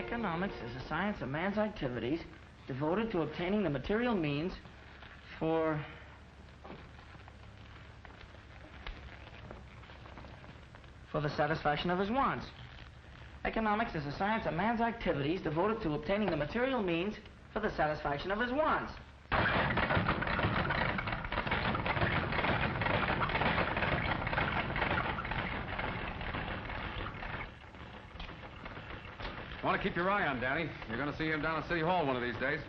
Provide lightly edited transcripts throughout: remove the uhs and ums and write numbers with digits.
Economics is a science of man's activities devoted to obtaining the material means for the satisfaction of his wants. Economics is a science of man's activities devoted to obtaining the material means for the satisfaction of his wants. Want to keep your eye on Danny. You're going to see him down at City Hall one of these days.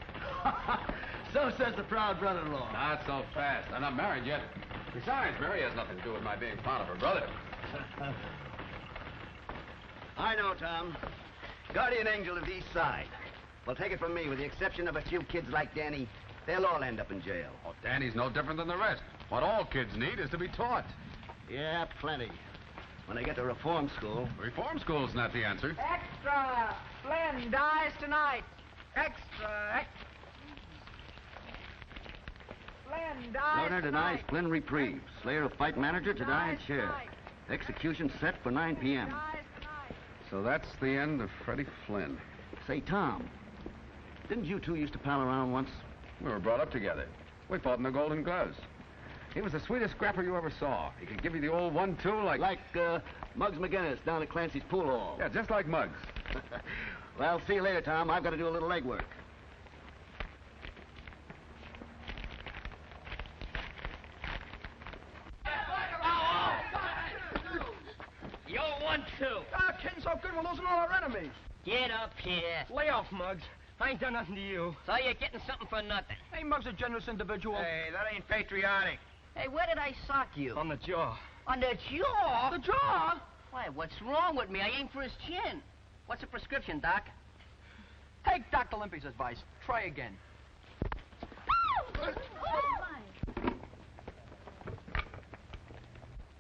So says the proud brother-in-law. Not so fast. I'm not married yet. Besides, Mary has nothing to do with my being fond of her brother. I know, Tom. Guardian angel of the East Side. Well, take it from me, with the exception of a few kids like Danny, they'll all end up in jail. Oh, Danny's no different than the rest. What all kids need is to be taught. Yeah, plenty. When they get to reform school. Reform school's not the answer. Extra! Flynn dies tonight. Extra! Flynn dies Loner denies tonight. Flynn reprieve. Slayer of fight manager to die in chair. Execution set for 9 p.m. So that's the end of Freddie Flynn. Say, Tom, didn't you two used to pal around once? We were brought up together. We fought in the Golden Gloves. He was the sweetest scrapper you ever saw. He could give you the old 1-2 like... Like, Muggs McGinnis down at Clancy's pool hall. Yeah, just like Muggs. Well, see you later, Tom. I've got to do a little legwork. Yo, 1-2. Ah, kidding so good we're losing all our enemies. Get up here. Lay off, Muggs. I ain't done nothing to you. So you're getting something for nothing. Hey, Muggs a generous individual. Hey, that ain't patriotic. Hey, where did I sock you? On the jaw. On the jaw? The jaw? Why, what's wrong with me? I aimed for his chin. What's the prescription, Doc? Take Dr. Limpy's advice. Try again.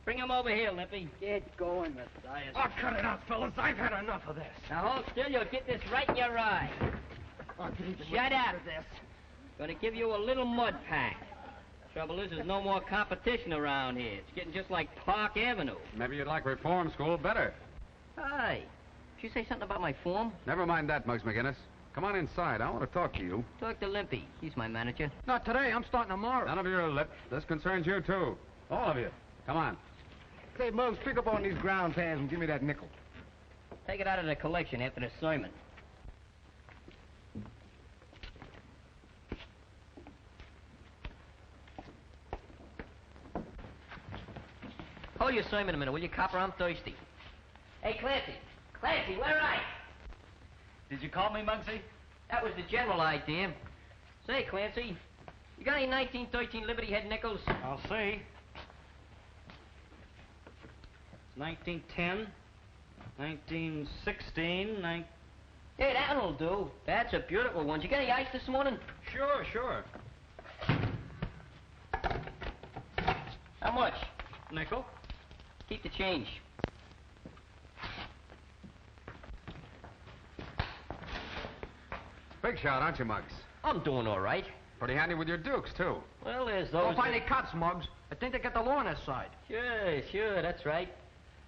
Bring him over here, Limpy. Get going, Matthias. Oh, cut it out, fellas. I've had enough of this. Now hold still, you'll get this right in your eye. Shut up. Gonna give you a little mud pack. Trouble is, there's no more competition around here. It's getting just like Park Avenue. Maybe you'd like reform school better. Hi. Did you say something about my form? Never mind that, Muggs McGinnis. Come on inside. I want to talk to you. Talk to Limpy. He's my manager. Not today. I'm starting tomorrow. None of your lip. This concerns you, too. All of you. Come on. Say, Muggs, pick up on these ground pans and give me that nickel. Take it out of the collection after the sermon. Hold your sermon a minute, will you, copper? I'm thirsty. Hey, Clancy. Clancy, where are you? Did you call me, Muggsy? That was the general idea. Say, Clancy, you got any 1913 Liberty Head nickels? I'll see. 1910, 1916, Hey, that'll do. That's a beautiful one. Did you get any ice this morning? Sure, sure. How much? Nickel. Keep the change. Big shot, aren't you, Muggs? I'm doing all right. Pretty handy with your dukes, too. Well, there's Don't those... find any cuts, Muggs. I think they got the law on their side. Sure, that's right.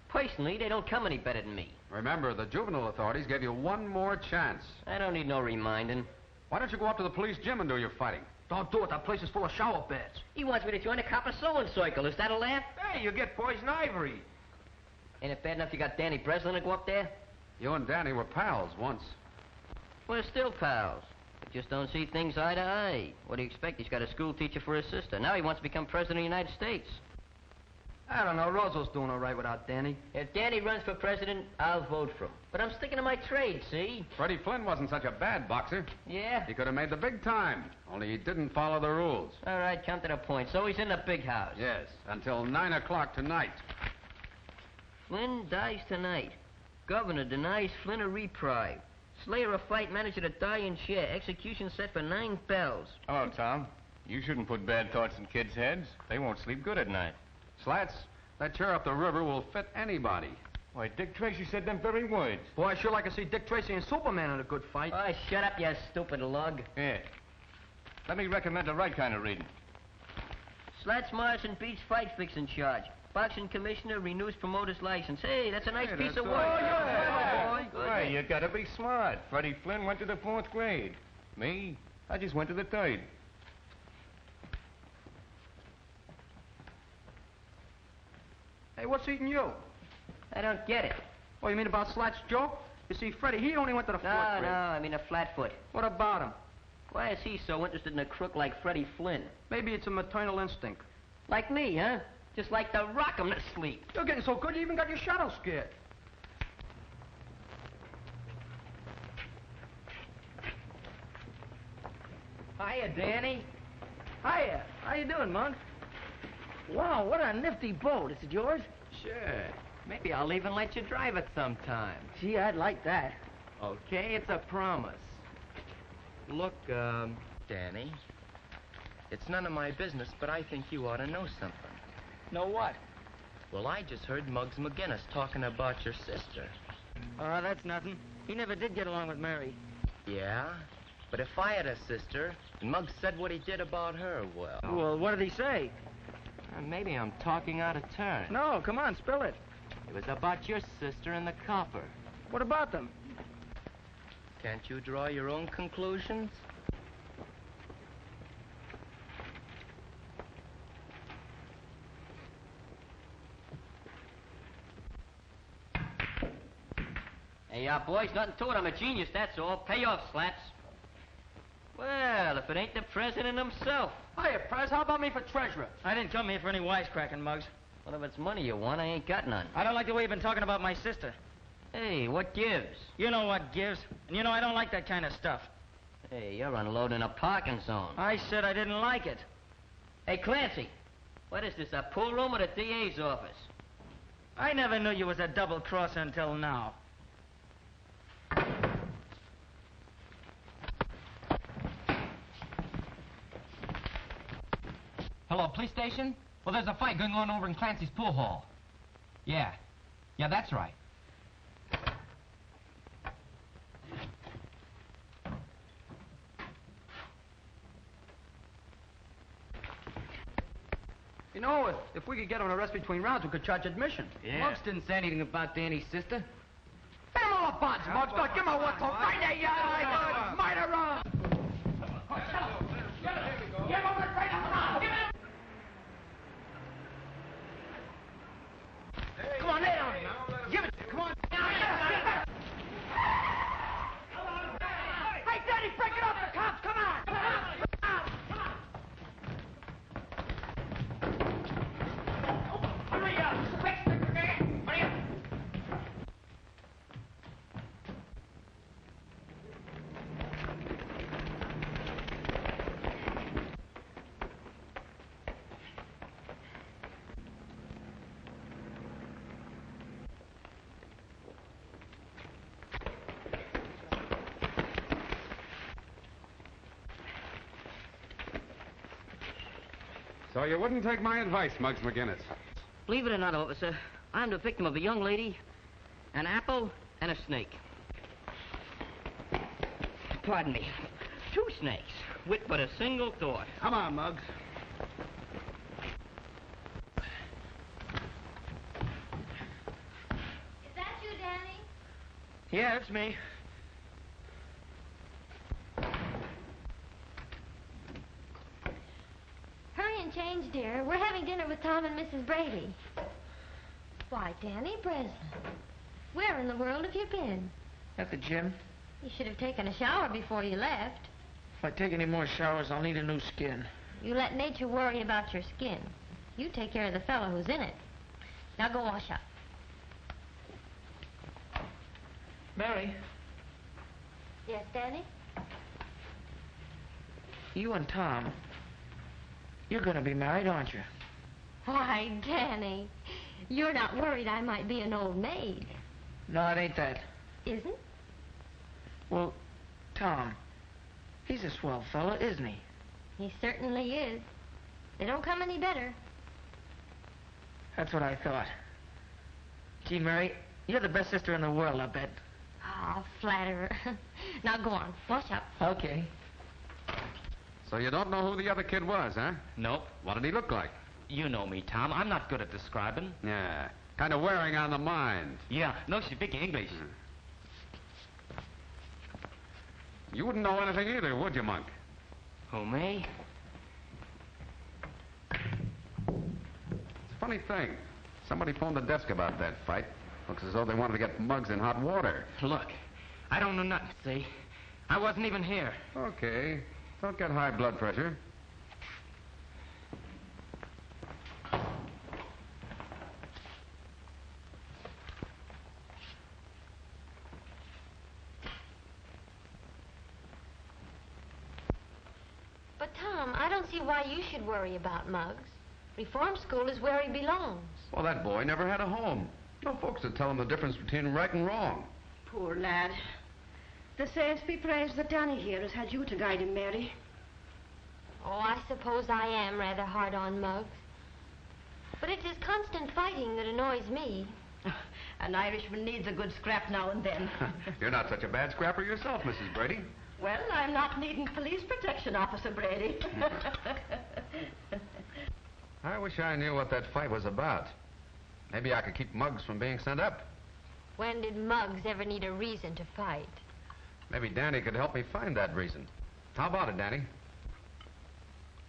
Personally, they don't come any better than me. Remember, the juvenile authorities gave you one more chance. I don't need no reminding. Why don't you go up to the police gym and do your fighting? Don't do it. That place is full of shower beds. He wants me to join the copper sewing circle. Is that a laugh? Hey, you get poison ivory. Ain't it bad enough you got Danny Breslin to go up there? You and Danny were pals once. We're still pals. We just don't see things eye to eye. What do you expect? He's got a school teacher for his sister. Now he wants to become president of the United States. I don't know. Roosevelt doing all right without Danny. If Danny runs for president, I'll vote for him. But I'm sticking to my trade, see? Freddie Flynn wasn't such a bad boxer. Yeah? He could have made the big time, only he didn't follow the rules. All right, come to the point. So he's in the big house. Yes, until 9 o'clock tonight. Flynn dies tonight. Governor denies Flynn a reprieve. Slayer of fight manager to die in chair. Execution set for 9 bells. Hello, Tom. You shouldn't put bad thoughts in kids' heads. They won't sleep good at night. Slats, that chair up the river will fit anybody. Why, Dick Tracy said them very words. Boy, I sure like to see Dick Tracy and Superman in a good fight. Oh, shut up, you stupid lug. Yeah. Let me recommend the right kind of reading. Slats Morrison beats fight fixing charge. Boxing commissioner renews promoter's license. Hey, that's a nice piece of work. Oh, yeah. Good. Why, you gotta be smart. Freddie Flynn went to the 4th grade. Me, I just went to the 3rd. Hey, what's eating you? I don't get it. Oh, you mean about Slats' joke? You see, Freddie, he only went to the 4th grade. No, I mean a flatfoot. What about him? Why is he so interested in a crook like Freddie Flynn? Maybe it's a maternal instinct. Like me, huh? Just like to rock him to sleep. You're getting so good you even got your shadow scared. Hiya, Danny. Hiya. How you doing, Mug? Wow, what a nifty boat. Is it yours? Sure. Maybe I'll even let you drive it sometime. Gee, I'd like that. Okay, it's a promise. Look, Danny, it's none of my business, but I think you ought to know something. Know what? Well, I just heard Muggs McGinnis talking about your sister. Oh, that's nothing. He never did get along with Mary. Yeah? But if I had a sister, and Muggs said what he did about her, well... Well, what did he say? Maybe I'm talking out of turn. No, come on, spill it. It was about your sister and the copper. What about them? Can't you draw your own conclusions? Hey, boys, nothing to it. I'm a genius, that's all. Pay off, Slats. Well, if it ain't the president himself. Hiya, Prez. How about me for treasurer? I didn't come here for any wisecracking, Muggs. Well, if it's money you want, I ain't got none. I don't like the way you've been talking about my sister. Hey, what gives? You know what gives. And you know I don't like that kind of stuff. Hey, you're unloading a parking zone. I said I didn't like it. Hey, Clancy, what is this, a pool room or the DA's office? I never knew you was a double-crosser until now. Hello, police station? Well, there's a fight going on over in Clancy's pool hall. Yeah, that's right. You know, if we could get him a rest between rounds, we could charge admission. Yeah. Muggs didn't say anything about Danny's sister. Get him all the bonds, Muggs. Give him a whistle. Right there, you murderer! Give him a straight up. Give him. Come on, lay down. Give it. Come on. Hey, Danny, break it up. The cops, come on. Come on. Hurry up. Hurry up. So you wouldn't take my advice, Muggs McGinnis. Believe it or not, officer, I'm the victim of a young lady, an apple, and a snake. Pardon me. 2 snakes, with but a single thought. Come on, Muggs. Is that you, Danny? Yeah, it's me. Hurry and change, dear. We're having dinner with Tom and Mrs. Brady. Why, Danny, Breslin. Where in the world have you been? At the gym. You should have taken a shower before you left. If I take any more showers, I'll need a new skin. You let nature worry about your skin. You take care of the fellow who's in it. Now go wash up. Mary, Yes, Danny? you and Tom, you're going to be married, aren't you? Why, Danny, you're not worried I might be an old maid, No, it ain't that. isn't? Well, Tom, he's a swell fella, isn't he? He certainly is. They don't come any better. That's what I thought. Gee, Mary, you're the best sister in the world, I bet. Oh, flatterer. Now go on, wash up. Okay. So you don't know who the other kid was, huh? Nope. What did he look like? You know me, Tom. I'm not good at describing. Yeah, kind of wearing on the mind. Yeah, no speak English. You wouldn't know anything either, would you, Monk? Who, me? It's a funny thing. Somebody phoned the desk about that fight. Looks as though they wanted to get Muggs in hot water. Look, I don't know nothing, see? I wasn't even here. Okay. Don't get high blood pressure. But, Tom, I don't see why you should worry about Muggs. Reform school is where he belongs. Well, that boy never had a home. No folks to tell him the difference between right and wrong. Poor lad. The saints be praised that Danny here has had you to guide him, Mary. Oh, I suppose I am rather hard on Muggs. But it's his constant fighting that annoys me. An Irishman needs a good scrap now and then. You're not such a bad scrapper yourself, Mrs. Brady. Well, I'm not needing police protection, Officer Brady. I wish I knew what that fight was about. Maybe I could keep Muggs from being sent up. When did Muggs ever need a reason to fight? Maybe Danny could help me find that reason. How about it, Danny?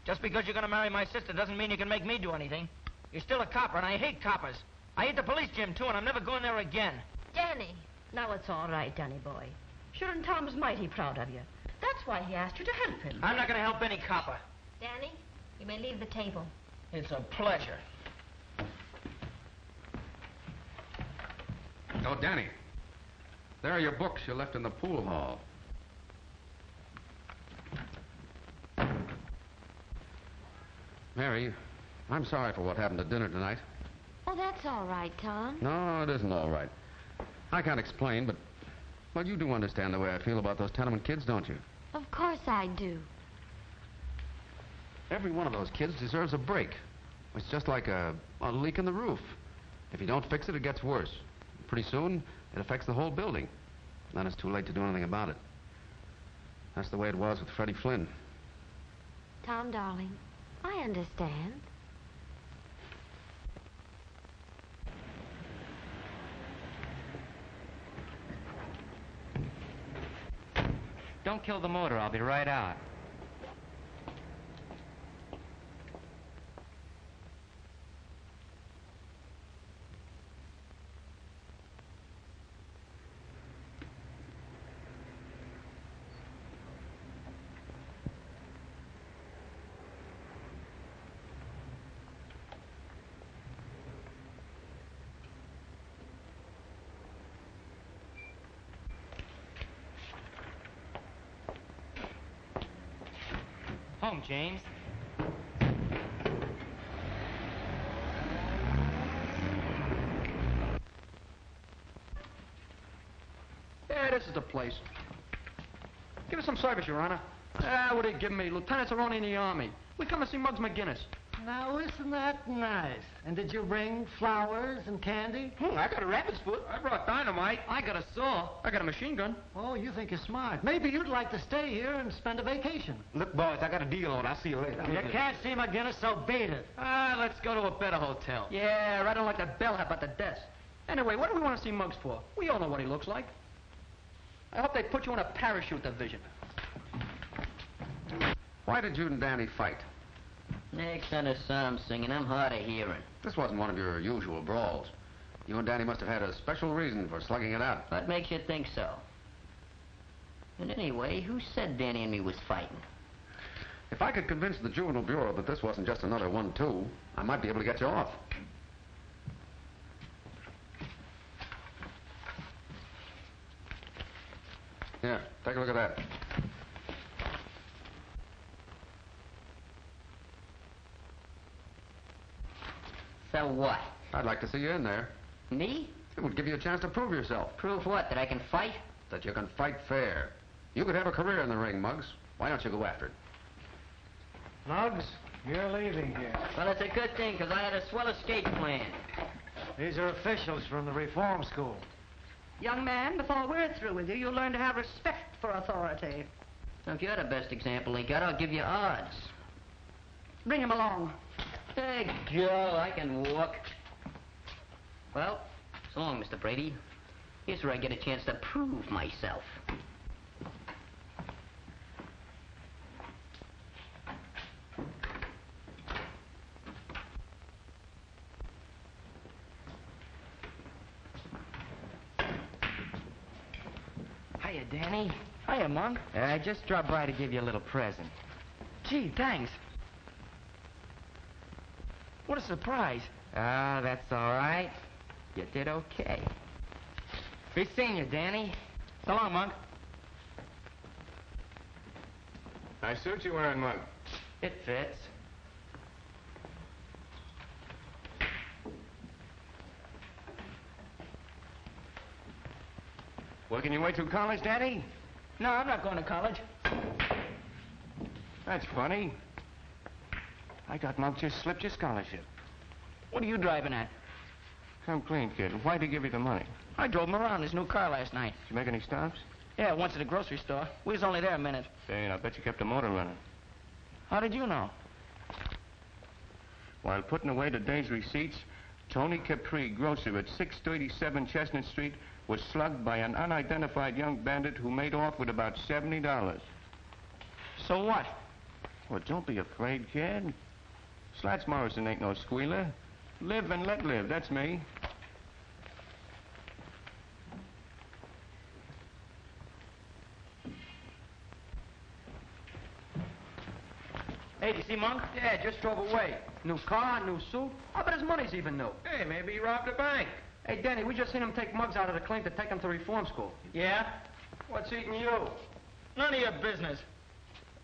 Just because you're going to marry my sister doesn't mean you can make me do anything. You're still a copper, and I hate coppers. I hate the police gym, too, and I'm never going there again. Danny! Now it's all right, Danny boy. Sure, and Tom's mighty proud of you. That's why he asked you to help him. I'm not going to help any copper. Danny, you may leave the table. It's a pleasure. Oh, Danny. There are your books you left in the pool hall. Mary, I'm sorry for what happened at dinner tonight. Oh, that's all right, Tom. No, it isn't all right. I can't explain, but, well, you do understand the way I feel about those tenement kids, don't you? Of course I do. Every one of those kids deserves a break. It's just like a leak in the roof. If you don't fix it, it gets worse. Pretty soon, it affects the whole building. Then it's too late to do anything about it. That's the way it was with Freddie Flynn. Tom, darling, I understand. Don't kill the motor. I'll be right out. Home, James. Yeah, this is the place. Give us some service, Your Honor. What are you giving me? Lieutenants are only in the Army. We come to see Muggs McGinnis. Now, isn't that nice? And did you bring flowers and candy? I got a rabbit's foot. I brought dynamite. I got a saw. I got a machine gun. Oh, you think you're smart. Maybe you'd like to stay here and spend a vacation. Look, boys, I got a deal on. I'll see you later. You can't see McGinnis, so beat it. Let's go to a better hotel. Yeah, I don't like the bellhop at the desk. Anyway, what do we want to see Muggs for? We all know what he looks like. I hope they put you in a parachute division. Why did you and Danny fight? Next kind of psalm singing, I'm hard of hearing. This wasn't one of your usual brawls. You and Danny must have had a special reason for slugging it out. What makes you think so? And anyway, who said Danny and me was fighting? If I could convince the Juvenile Bureau that this wasn't just another 1-2, I might be able to get you off. Here, take a look at that. So what? I'd like to see you in there. Me? It would give you a chance to prove yourself. Prove what? That I can fight? That you can fight fair. You could have a career in the ring, Muggs. Why don't you go after it? Muggs, you're leaving here. Well, it's a good thing, because I had a swell escape plan. These are officials from the reform school. Young man, before we're through with you, you'll learn to have respect for authority. Now, if you're the best example he got, I'll give you odds. Bring him along. Hey, Joe, I can walk. Well, so long, Mr. Brady. Here's where I get a chance to prove myself. Hiya, Danny. Hiya, Monk. I just dropped by to give you a little present. Gee, thanks. What a surprise. Ah, that's all right. You did okay. Be seeing you, Danny. So long, Monk. Nice suit you're wearing, Mug. It fits. Working your way through college, Daddy? No, I'm not going to college. That's funny. I got Mug just slipped your scholarship. What are you driving at? Come clean, kid. Why'd he give you the money? I drove him around his new car last night. Did you make any stops? Yeah, once at the grocery store. We was only there a minute. Say, and I bet you kept the motor running. How did you know? While putting away the day's receipts, Tony Capri, grocer at 637 Chestnut Street, was slugged by an unidentified young bandit who made off with about $70. So what? Well, don't be afraid, kid. Slats Morrison ain't no squealer. Live and let live, that's me. Hey, do you see Monk? Yeah, just drove away. New car, new suit. I bet his money's even new. Hey, maybe he robbed a bank. Hey, Danny, we just seen him take Muggs out of the clink to take him to reform school. Yeah? What's eating you? None of your business.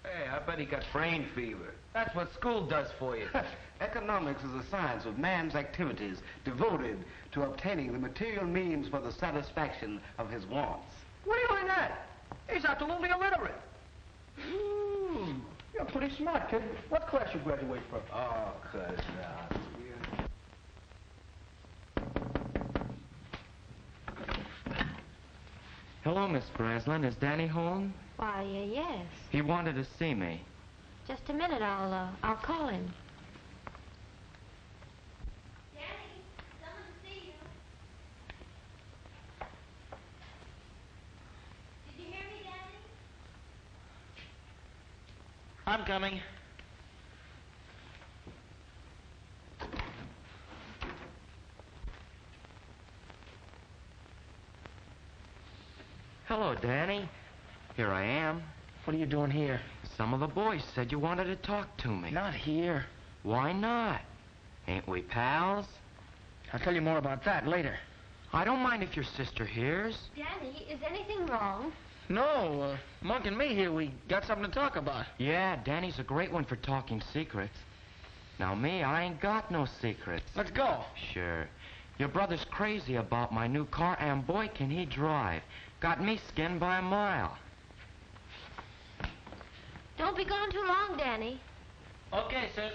Hey, I bet he got brain fever. That's what school does for you. Economics is a science of man's activities devoted to obtaining the material means for the satisfaction of his wants. What are you doing that? He's absolutely illiterate. You're pretty smart, kid. What class you graduate from? Oh, cuss out. Hello, Miss Breslin. Is Danny home? Why, yes. He wanted to see me. Just a minute, I'll call him. Danny, someone to see you. Did you hear me, Danny? I'm coming. Hello, Danny. Here I am. What are you doing here? Some of the boys said you wanted to talk to me. Not here. Why not? Ain't we pals? I'll tell you more about that later. I don't mind if your sister hears. Danny, is anything wrong? No, Monk and me here, we got something to talk about. Yeah, Danny's a great one for talking secrets. Now, me, I ain't got no secrets. Let's go. Sure. Your brother's crazy about my new car, and boy, can he drive. Got me skinned by a mile. Don't be gone too long, Danny. Okay, sis.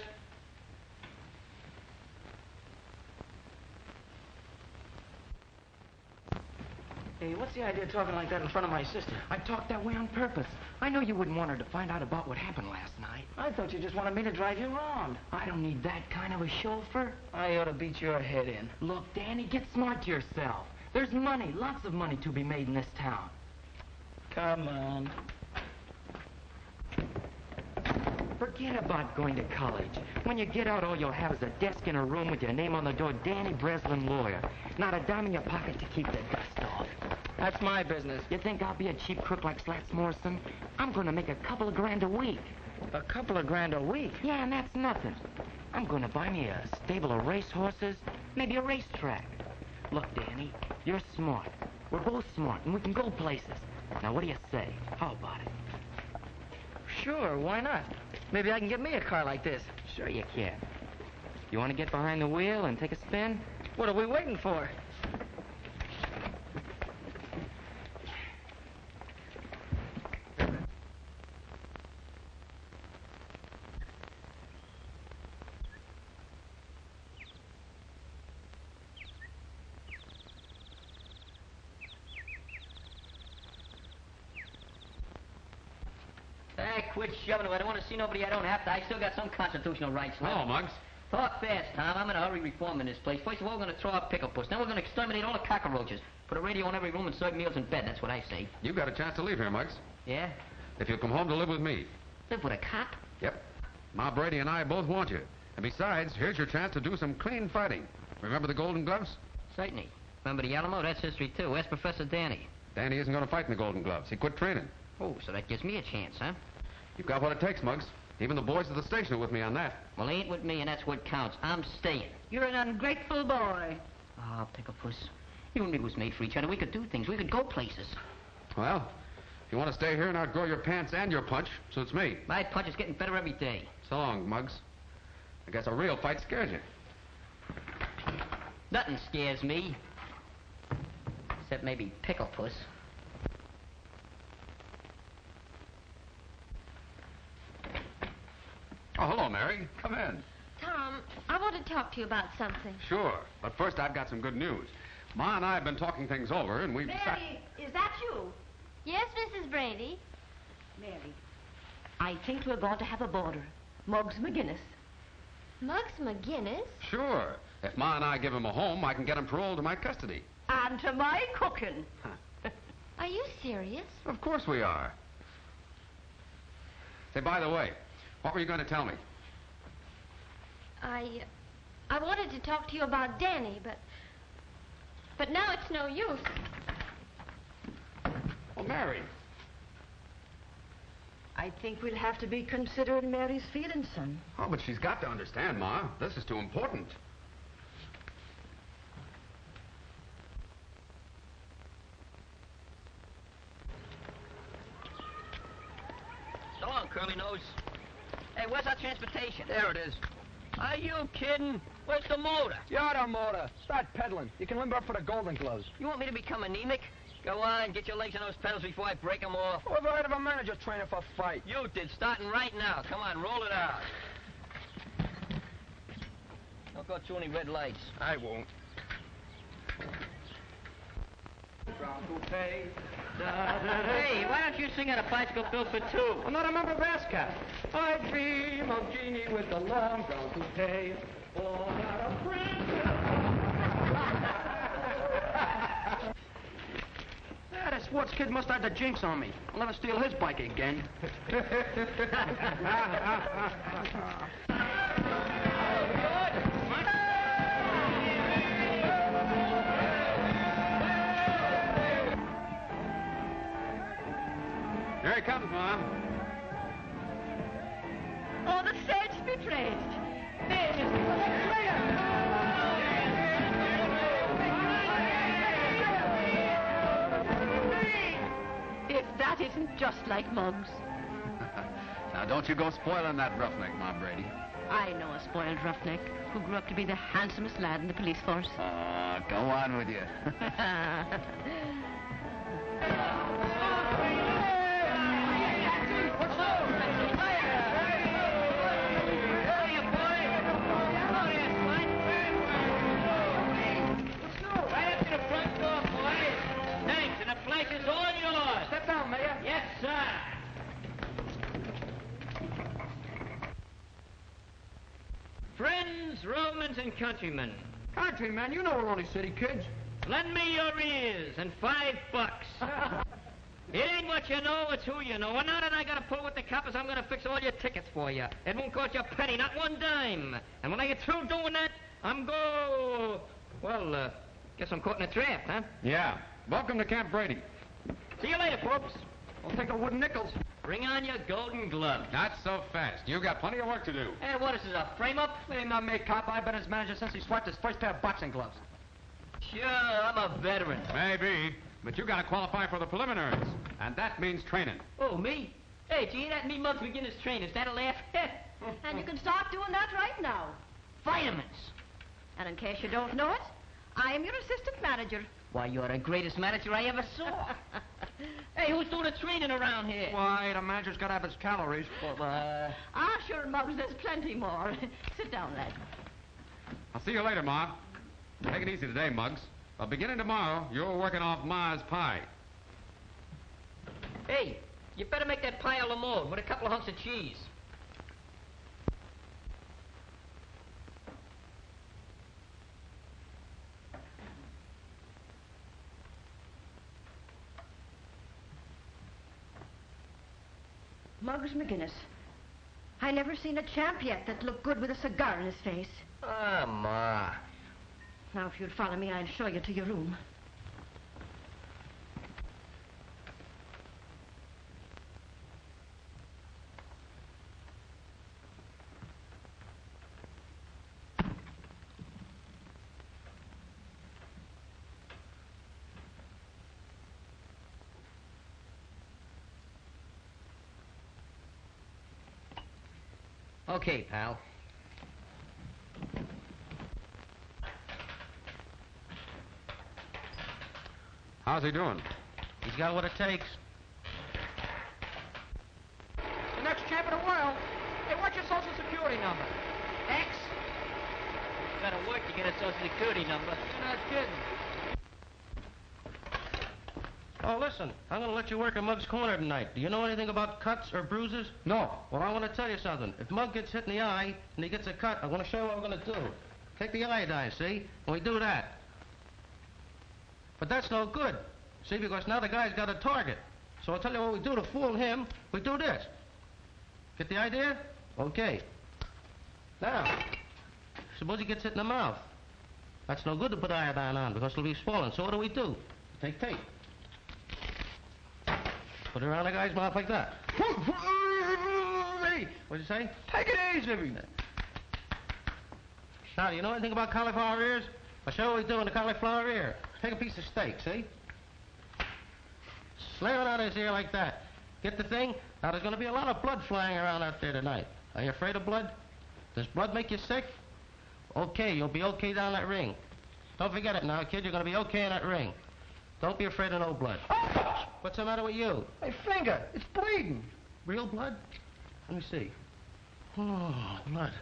Hey, what's the idea of talking like that in front of my sister? I talked that way on purpose. I know you wouldn't want her to find out about what happened last night. I thought you just wanted me to drive you around. I don't need that kind of a chauffeur. I ought to beat your head in. Look, Danny, get smart to yourself. There's money, lots of money to be made in this town. Come on. Forget about going to college. When you get out, all you'll have is a desk in a room with your name on the door, Danny Breslin, lawyer. Not a dime in your pocket to keep the dust off. That's my business. You think I'll be a cheap crook like Slats Morrison? I'm going to make a couple of grand a week. A couple of grand a week? Yeah, and that's nothing. I'm going to buy me a stable of racehorses, maybe a racetrack. Look, Danny, you're smart. We're both smart, and we can go places. Now, what do you say? How about it? Sure, why not? Maybe I can get me a car like this. Sure you can. You want to get behind the wheel and take a spin? What are we waiting for? Quit shoving. I don't want to see nobody I don't have to. I still got some constitutional rights left. Hello, Muggs. Talk fast, Tom. I'm in a hurry reforming this place. First of all, we're going to throw out pickle puss. Then we're going to exterminate all the cockroaches. Put a radio in every room and serve meals in bed. That's what I say. You got a chance to leave here, Muggs. Yeah? If you'll come home to live with me. Live with a cop? Yep. Ma Brady and I both want you. And besides, here's your chance to do some clean fighting. Remember the Golden Gloves? Certainly. Remember the Alamo? That's history, too. Ask Professor Danny. Danny isn't going to fight in the Golden Gloves. He quit training. Oh, so that gives me a chance, huh? You've got what it takes, Muggs. Even the boys at the station are with me on that. Well, ain't with me, and that's what counts. I'm staying. You're an ungrateful boy. Oh, Picklepuss. You and me was made for each other. We could do things. We could go places. Well, if you want to stay here and outgrow your pants and your punch, suits me. My punch is getting better every day. So long, Muggs. I guess a real fight scares you. Nothing scares me. Except maybe Picklepuss. Oh, hello, Mary. Come in. Tom, I want to talk to you about something. Sure. But first, I've got some good news. Ma and I have been talking things over, and we've decided... Mary, is that you? Yes, Mrs. Brady. Mary, I think we're going to have a boarder. Muggs McGinnis. Muggs McGinnis? Sure. If Ma and I give him a home, I can get him paroled to my custody. And to my cooking. Are you serious? Of course we are. Say, by the way, what were you going to tell me? I wanted to talk to you about Danny, but now it's no use. Well, Mary. I think we'll have to be considering Mary's feelings, son. Oh, but she's got to understand, Ma. This is too important. So long, Curly Nose. Hey, where's our transportation? There it is. Are you kidding? Where's the motor? You're the motor. Start pedaling. You can limber up for the Golden Gloves. You want me to become anemic? Go on, get your legs on those pedals before I break them off. Who ever heard of a manager training for a fight? You did, starting right now. Come on, roll it out. Don't go through any red lights. I won't. Hey, why don't you sing out a bicycle bill for two? I'm not a member of ASCAP. I dream of Jeannie with the long brown toupee. Oh, not a Yeah, that sports kid must have the jinx on me. I'll never steal his bike again. Here he comes, Mom. Oh, the saints be praised. There is the If that isn't just like Muggs. Now, don't you go spoiling that roughneck, Ma Brady. I know a spoiled roughneck who grew up to be the handsomest lad in the police force. Go on with you. Yes, sir. Friends, Romans, and countrymen. Countryman, you know we're only city kids. Lend me your ears and $5. It ain't what you know, it's who you know. And now that I gotta pull with the coppers, I'm gonna fix all your tickets for you. It won't cost you a penny, not one dime. And when I get through doing that, guess I'm caught in a trap, huh? Yeah. Welcome to Camp Brady. See you later, folks. I'll take a wooden nickels. Bring on your golden gloves. Not so fast. You've got plenty of work to do. Hey, what is this, a frame-up? Ain't not me, cop. I've been his manager since he swiped his first pair of boxing gloves. Sure, I'm a veteran. Maybe, but you got to qualify for the preliminaries, and that means training. Oh, me? Hey, do you hear that? Me Muggs McGinnis train. Is that a laugh? And you can start doing that right now. Vitamins. And in case you don't know it, I am your assistant manager. Why, you're the greatest manager I ever saw. Hey, who's doing the training around here? Why, the manager's got to have his calories. Sure, Muggs, there's plenty more. Sit down, lad. I'll see you later, Ma. Take it easy today, Muggs. But beginning tomorrow, you're working off Ma's pie. Hey, you better make that pie a la mode with a couple of hunks of cheese. Muggs McGinnis. I never seen a champ yet that looked good with a cigar in his face. Ah, Ma. Now, if you'd follow me, I'll show you to your room. Okay, pal. How's he doing? He's got what it takes. The next champ in the world. Hey, what's your social security number? X? Gotta work to get a social security number. You're not kidding. Oh, listen, I'm going to let you work at Mug's Corner tonight. Do you know anything about cuts or bruises? No. Well, I want to tell you something. If Mug gets hit in the eye and he gets a cut, I'm going to show you what we're going to do. Take the iodine, see? And we do that. But that's no good. See, because now the guy's got a target. So I'll tell you what we do to fool him. We do this. Get the idea? Okay. Now, suppose he gets hit in the mouth. That's no good to put iodine on because it'll be swollen. So what do? Take tape. Put it around the guy's mouth like that. What'd you say? Take it easy. Now, do you know anything about cauliflower ears? I'll show you what we do in the cauliflower ear. Take a piece of steak, see? Slam it out his ear like that. Get the thing? Now, there's going to be a lot of blood flying around out there tonight. Are you afraid of blood? Does blood make you sick? Okay, you'll be okay down that ring. Don't forget it now, kid. You're going to be okay in that ring. Don't be afraid of no blood. What's the matter with you? My finger. It's bleeding. Real blood? Let me see. Oh, blood.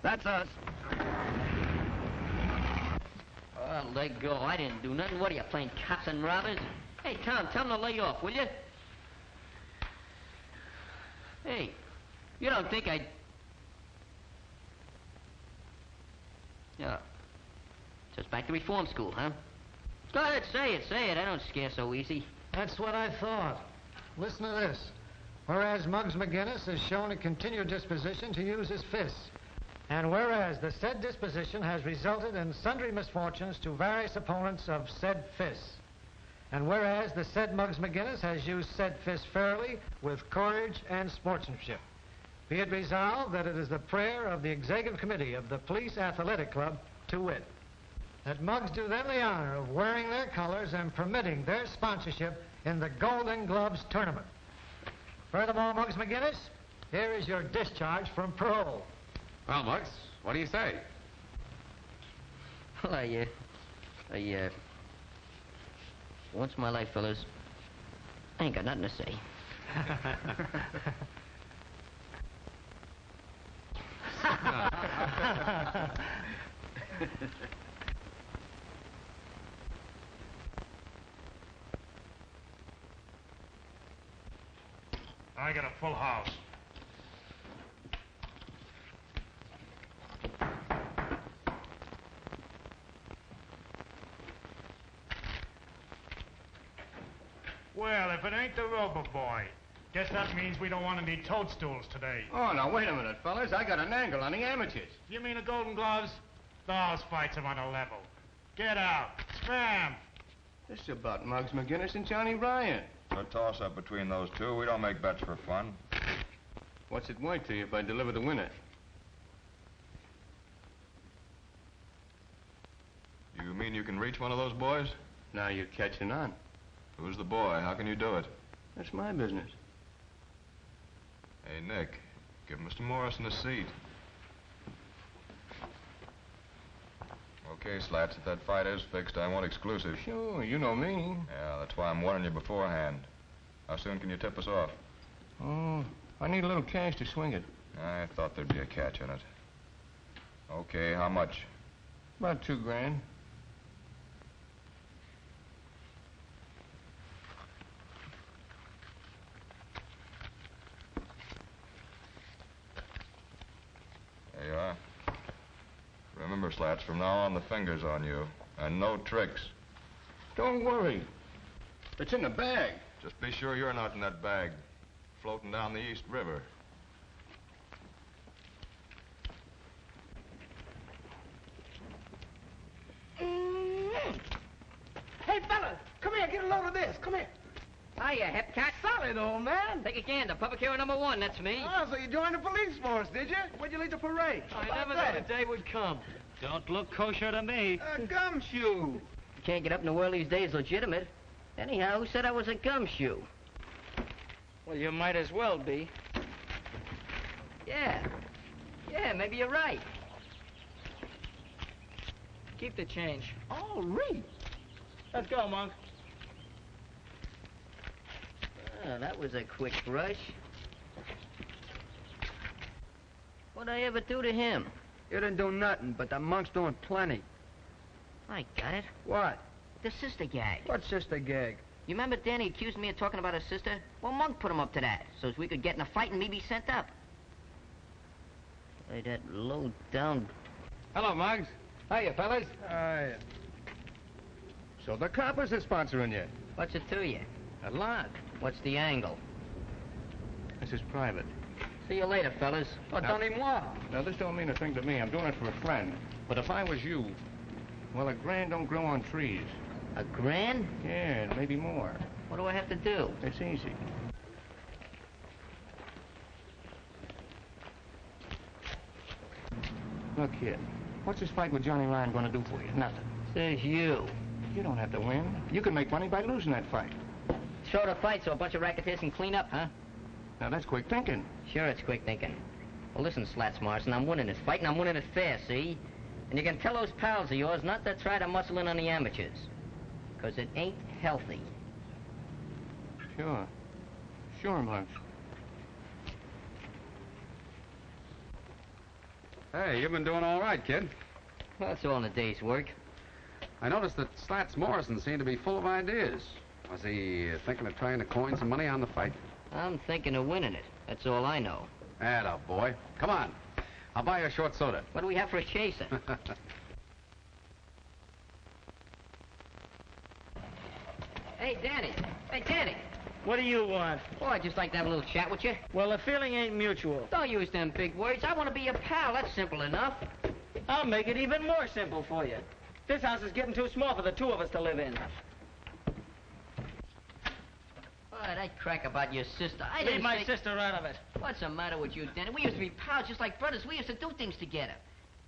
That's us. Oh, let go. I didn't do nothing. What are you, playing cops and robbers? Hey, Tom, tell them to lay off, will you? Hey, you don't think I'd... Yeah. Just back to reform school, huh? Go ahead, say it. I don't scare so easy. That's what I thought. Listen to this. Whereas Muggs McGinnis has shown a continued disposition to use his fists. And whereas the said disposition has resulted in sundry misfortunes to various opponents of said fists. And whereas the said Muggs McGinnis has used said fists fairly, with courage and sportsmanship. Be it resolved that it is the prayer of the Executive Committee of the Police Athletic Club, to wit, that Muggs do them the honor of wearing their colors and permitting their sponsorship in the Golden Gloves tournament. Furthermore, Muggs McGinnis, here is your discharge from parole. Well, Muggs, what do you say? Well, once in my life, fellas, I ain't got nothing to say. I got a full house. Well, if it ain't the Rover Boy. Guess that means we don't want any toadstools today. Oh, now, wait a minute, fellas. I got an angle on the amateurs. You mean the Golden Gloves? Those fights are on a level. Get out. Spam. This is about Muggs McGinnis and Johnny Ryan. A toss-up between those two. We don't make bets for fun. What's it worth to you if I deliver the winner? You mean you can reach one of those boys? Now you're catching on. Who's the boy? How can you do it? That's my business. Hey, Nick, give Mr. Morrison a seat. Okay, Slats, if that fight is fixed, I want exclusive. Sure, you know me. Yeah, that's why I'm warning you beforehand. How soon can you tip us off? Oh, I need a little cash to swing it. I thought there'd be a catch in it. Okay, how much? About $2 grand. There you are. Remember, Slats, from now on the finger's on you. And no tricks. Don't worry. It's in the bag. Just be sure you're not in that bag, floating down the East River. Hey, fellas, come here, get a load of this. Come here. Hiya, Hepcat. Solid, old man. Take a gander. Public hero number 1, that's me. Oh, so you joined the police force, did you? When'd you leave the parade? I never knew the day would come. Don't look kosher to me. A gumshoe. Can't get up in the world these days legitimate. Anyhow, who said I was a gumshoe? Well, you might as well be. Yeah. Yeah, maybe you're right. Keep the change. All right. Let's go, Monk. Oh, that was a quick brush. What'd I ever do to him? You didn't do nothing, but the monk's doing plenty. I got it. What? The sister gag. What sister gag? You remember Danny accused me of talking about his sister? Well, Monk put him up to that, so as we could get in a fight and me be sent up. Hey, that low-down... Hello, Muggs. Hiya, fellas. Hiya. So the coppers are sponsoring you. What's it to you? A lot. What's the angle? This is private. See you later, fellas. What, don't even want? Now, this don't mean a thing to me. I'm doing it for a friend. But if I was you, well, a grand don't grow on trees. A grand? Yeah, and maybe more. What do I have to do? It's easy. Look, kid, what's this fight with Johnny Ryan going to do for you? Nothing. Says you. You don't have to win. You can make money by losing that fight. Show the fight so a bunch of racketeers can clean up, huh? Now, that's quick thinking. Sure, it's quick thinking. Well, listen, Slats Morrison, I'm winning this fight, and I'm winning it fair, see? And you can tell those pals of yours not to try to muscle in on the amateurs. Because it ain't healthy. Sure. Sure, Muggs. Hey, you've been doing all right, kid. Well, that's all in a day's work. I noticed that Slats Morrison seemed to be full of ideas. Was he thinking of trying to coin some money on the fight? I'm thinking of winning it. That's all I know. Atta boy. Come on. I'll buy you a short soda. What do we have for a chaser? Hey, Danny. Hey, Danny. What do you want? Oh, I'd just like to have a little chat with you. Well, the feeling ain't mutual. Don't use them big words. I want to be your pal. That's simple enough. I'll make it even more simple for you. This house is getting too small for the two of us to live in. Oh, that crack about your sister. I Leave didn't my say... sister out of it. What's the matter with you, Danny? We used to be pals just like brothers. We used to do things together.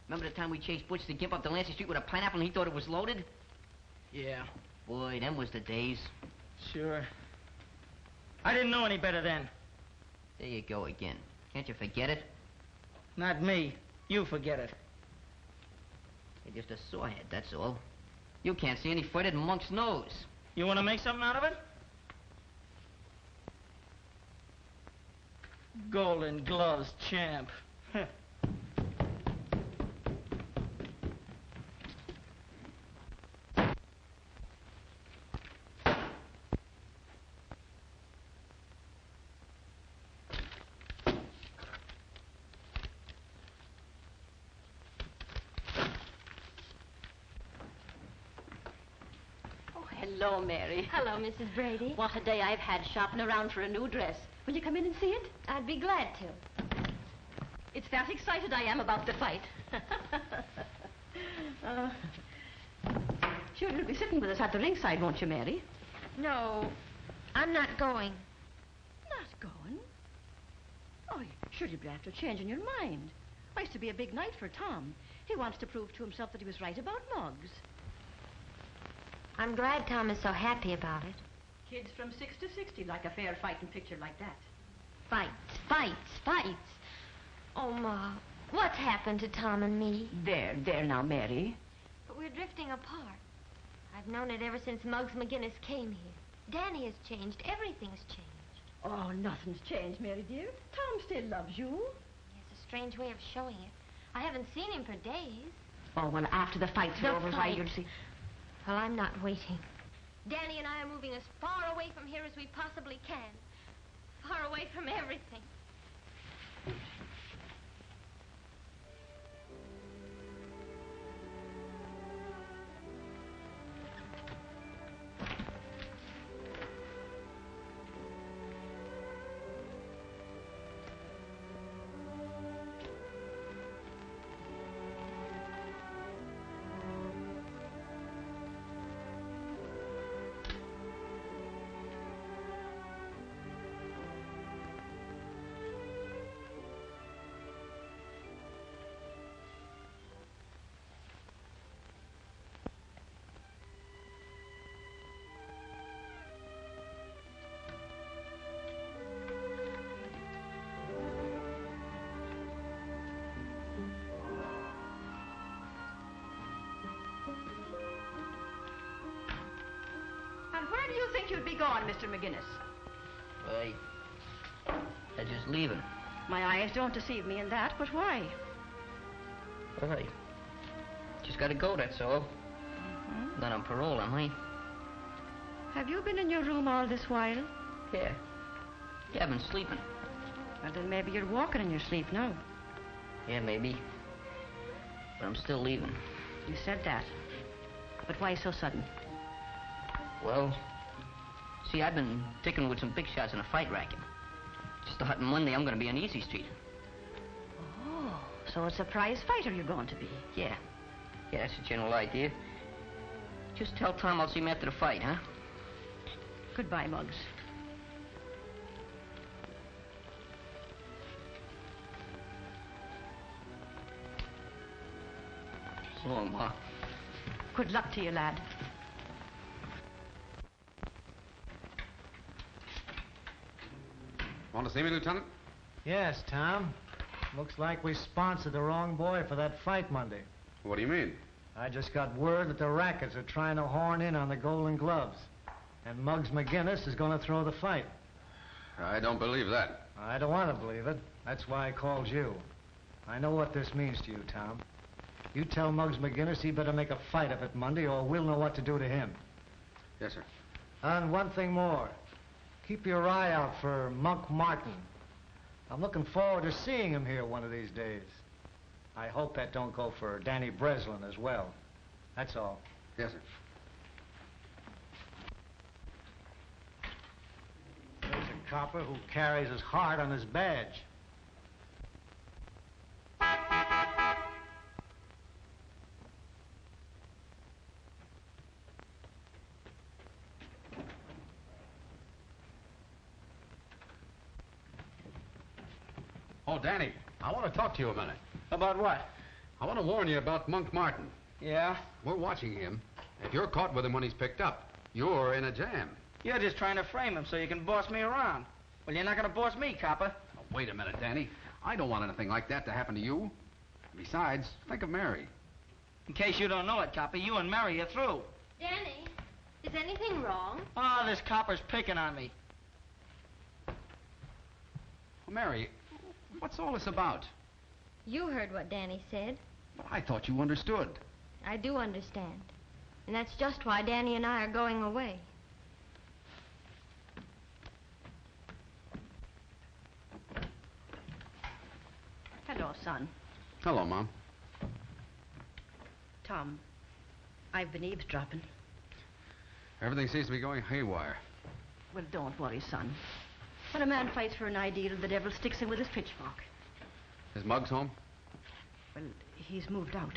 Remember the time we chased Butch the Gimp up Delancey Street with a pineapple and he thought it was loaded? Yeah. Boy, them was the days. Sure. I didn't know any better then. There you go again. Can't you forget it? Not me. You forget it. You're just a sorehead, that's all. You can't see any further than Monk's nose. You want to make something out of it? Golden Gloves champ. Hello, Mary. Hello, Mrs. Brady. What a day I've had shopping around for a new dress. Will you come in and see it? I'd be glad to. It's that excited I am about the fight. Sure, you'll be sitting with us at the ringside, won't you, Mary? No, I'm not going. Not going? Oh, sure, you'll be after changing your mind. Why, it's to be a big night for Tom. He wants to prove to himself that he was right about Muggs. I'm glad Tom is so happy about it. Kids from 6 to 60 like a fair fighting picture like that. Fights, fights, fights. Oh, Ma, what's happened to Tom and me? There now, Mary. We're drifting apart. I've known it ever since Muggs McGinnis came here. Danny has changed. Everything's changed. Oh, nothing's changed, Mary dear. Tom still loves you. He has a strange way of showing it. I haven't seen him for days. Oh, well, after the fight's over, why, you'll see. Well, I'm not waiting. Danny and I are moving as far away from here as we possibly can. Far away from everything. Where do you think you'd be going, Mr. McGinnis? I just leaving. My eyes don't deceive me in that, but why? Well, I just gotta go, that's all. Not on parole, am I? Have you been in your room all this while? Yeah. Yeah, I've been sleeping. Well, then maybe you're walking in your sleep now. Yeah, maybe. But I'm still leaving. You said that. But why so sudden? Well, see, I've been ticking with some big shots in a fight racket. Starting Monday, I'm gonna be on Easy Street. Oh, so it's a prize fighter you're going to be. Yeah. Yeah, that's the general idea. Just tell Tom I'll see him after the fight, huh? Goodbye, Muggs. So long, Ma. Good luck to you, lad. Want to see me, Lieutenant? Yes, Tom. Looks like we sponsored the wrong boy for that fight Monday. What do you mean? I just got word that the Rackets are trying to horn in on the Golden Gloves. And Muggs McGinnis is going to throw the fight. I don't believe that. I don't want to believe it. That's why I called you. I know what this means to you, Tom. You tell Muggs McGinnis he better make a fight of it Monday, or we'll know what to do to him. Yes, sir. And one thing more. Keep your eye out for Monk Martin. I'm looking forward to seeing him here one of these days. I hope that don't go for Danny Breslin as well. That's all. Yes, sir. There's a copper who carries his heart on his badge. Oh, Danny, I want to talk to you a minute. About what? I want to warn you about Monk Martin. Yeah? We're watching him. If you're caught with him when he's picked up, you're in a jam. You're just trying to frame him so you can boss me around. Well, you're not going to boss me, copper. Oh, wait a minute, Danny. I don't want anything like that to happen to you. Besides, think of Mary. In case you don't know it, copper, you and Mary are through. Danny, is anything wrong? Oh, this copper's picking on me. Well, Mary, what's all this about? You heard what Danny said. Well, I thought you understood. I do understand. And that's just why Danny and I are going away. Hello, son. Hello, Mom. Tom, I've been eavesdropping. Everything seems to be going haywire. Well, don't worry, son. When a man fights for an ideal, the devil sticks him with his pitchfork. Is Muggs home? Well, he's moved out.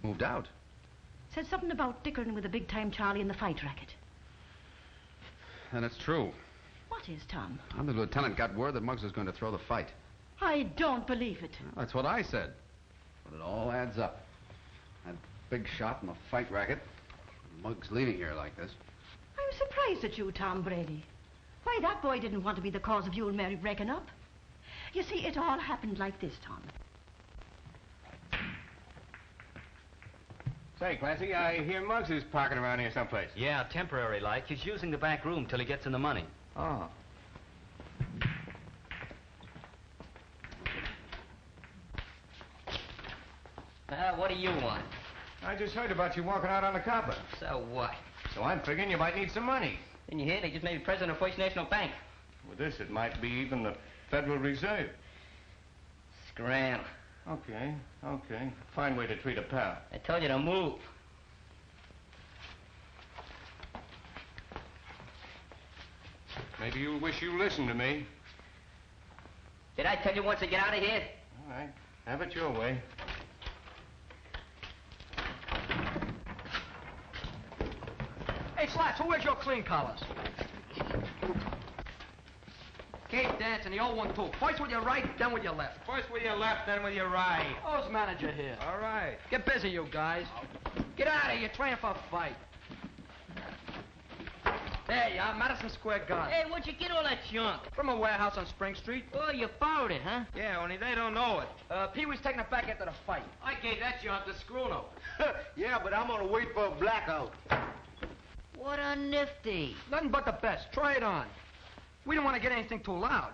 Moved out? Said something about dickering with a big-time Charlie in the fight racket. Then it's true. What is, Tom? The lieutenant got word that Muggs was going to throw the fight. I don't believe it. Well, that's what I said. But it all adds up. That big shot in the fight racket. Muggs leaving here like this. I'm surprised at you, Tom Brady. Why, that boy didn't want to be the cause of you and Mary breaking up. You see, it all happened like this, Tom. Say, Clancy, I hear Muggs is parking around here someplace. Yeah, temporary like. He's using the back room till he gets in the money. Oh. What do you want? I just heard about you walking out on the copper. So what? So I'm figuring you might need some money. Didn't you hear? They just made me president of First National Bank. With this, it might be even the Federal Reserve. Scram. Okay. Fine way to treat a pal. I told you to move. Maybe you'll wish you listened to me. Did I tell you once to get out of here? All right. Have it your way. Hey, Slats, who wears your clean collars? Keep dancing, the old one, too. First with your right, then with your left. First with your left, then with your right. Who's manager here? All right. Get busy, you guys. Get out of here, you're training for a fight. There you are, Madison Square Garden. Hey, where'd you get all that junk? From a warehouse on Spring Street. Oh, you borrowed it, huh? Yeah, only they don't know it. Peewee's taking it back after the fight. I gave that junk to Scruno. Yeah, but I'm gonna wait for a blackout. What a nifty. Nothing but the best. Try it on. We don't want to get anything too loud.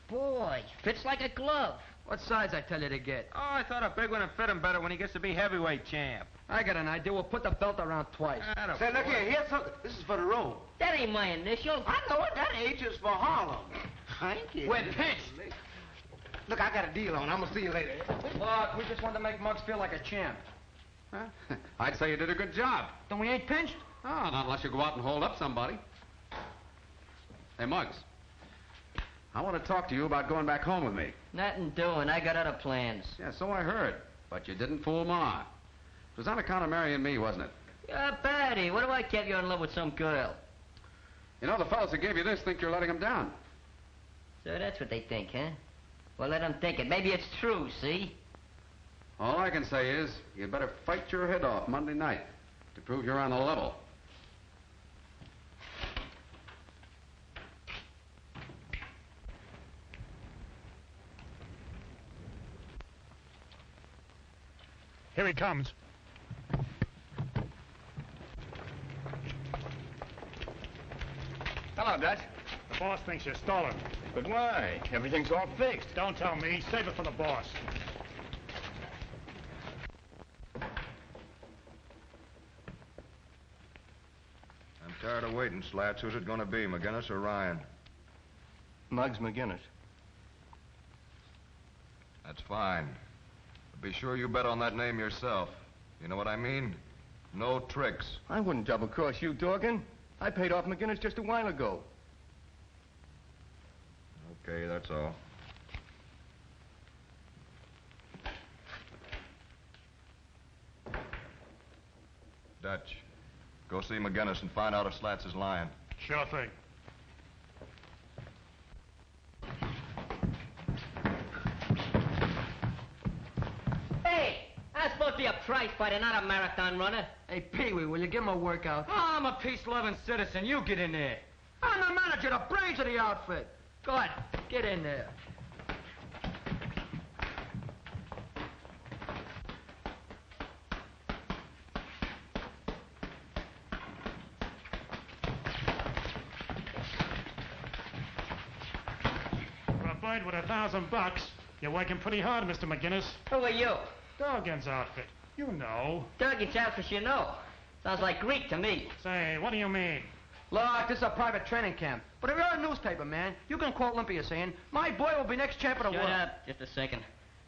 Boy, fits like a glove. What size I tell you to get? Oh, I thought a big one would fit him better when he gets to be heavyweight champ. I got an idea. We'll put the belt around twice. Say, look here, here's something. This is for the road. That ain't my initials. I know it. That H is for Harlem. I ain't kidding. We're pinched. Look, I got a deal on. I'm gonna see you later. Look, we just wanted to make Muggs feel like a champ. Huh? I'd say you did a good job. Then we ain't pinched? Oh, not unless you go out and hold up somebody. Hey, Muggs. I want to talk to you about going back home with me. Nothing doing. I got other plans. Yeah, so I heard. But you didn't fool Ma. It was on account of marrying me, wasn't it? Yeah, Brady, what do I get you in love with some girl? You know, the fellows that gave you this think you're letting them down. So that's what they think, huh? Well, let them think it. Maybe it's true, see? All I can say is, you better fight your head off Monday night to prove you're on the level. Here he comes. Hello, Dutch. The boss thinks you're stolen. But why? Everything's all fixed. Don't tell me. Save it for the boss. I'm tired of waiting, Slats. Who's it going to be, McGinnis or Ryan? Muggs McGinnis. That's fine. But be sure you bet on that name yourself. You know what I mean? No tricks. I wouldn't double-cross you, Dorgan. I paid off McGinnis just a while ago. Okay, that's all. Dutch, go see McGinnis and find out if Slats is lying. Sure thing. Hey, I'm supposed to be a prize fighter, not a marathon runner. Hey, Peewee, will you give him a workout? Oh, I'm a peace-loving citizen. You get in there. I'm the manager, the brains of the outfit. Go ahead, get in there. For a bird with $1,000, you're working pretty hard, Mr. McGinnis. Who are you? Dorgan's outfit. You know. Dougie outfit, you know. Sounds like Greek to me. Say, what do you mean? Look, this is a private training camp. But if you're a newspaper, man, you can quote Limpy as saying, my boy will be next champ of the Shut world. up. Just a second.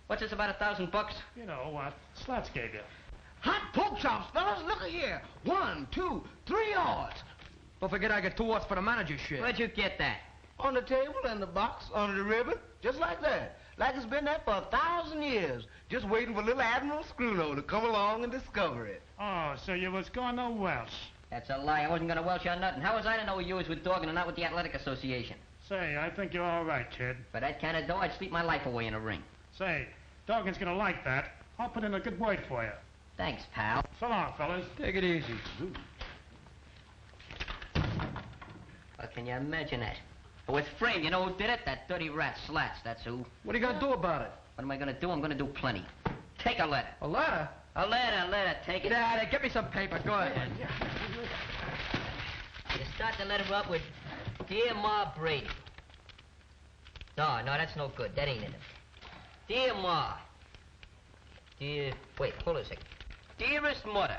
What's this about $1,000? You know what Slats gave you. Hot pork chops, fellas. Look at here. 1, 2, 3 yards. Don't forget I get 2 odds for the manager shit. Where'd you get that? On the table and the box, under the ribbon. Just like that. Like it's been there for 1,000 years. Just waiting for little Admiral Scruno to come along and discover it. Oh, so you was going to Welsh. That's a lie. I wasn't going to Welsh on nothing. How was I to know you was with Dorgan and not with the Athletic Association? Say, I think you're all right, kid. For that kind of dough, I'd sleep my life away in a ring. Say, Dorgan's gonna like that. I'll put in a good word for you. Thanks, pal. So long, fellas. Take it easy. Well, can you imagine that? With Frame, you know who did it? That dirty rat, Slats, that's who. What are you gonna do about it? What am I gonna do? I'm gonna do plenty. Take a letter. A letter? A letter. Take it. Daddy, get me some paper. Go ahead. You start the letter up with, Dear Ma Brady. No, that's no good. That ain't in it. Dear Ma. Wait, hold on a second. Dearest Mother.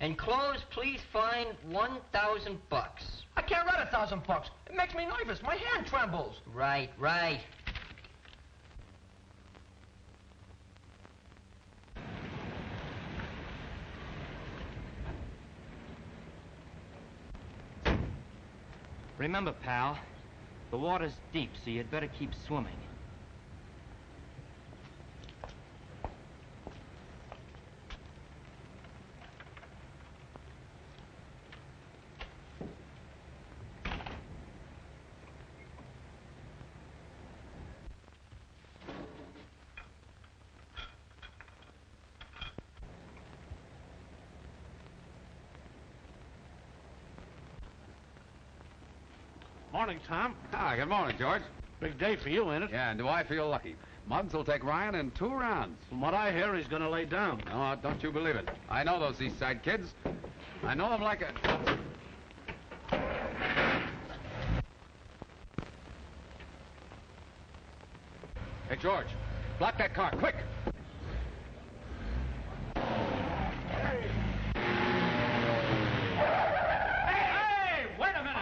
Enclosed, please find $1,000. I can't write $1,000. It makes me nervous. My hand trembles. Right. Remember, pal, the water's deep, so you'd better keep swimming. Morning, Tom. Ah, good morning, George. Big day for you, ain't it? Yeah, and do I feel lucky? Muggs will take Ryan in 2 rounds. From what I hear, he's going to lay down. No, don't you believe it. I know those East Side kids. I know them like a... Hey, George, block that car, quick! Hey, wait a minute!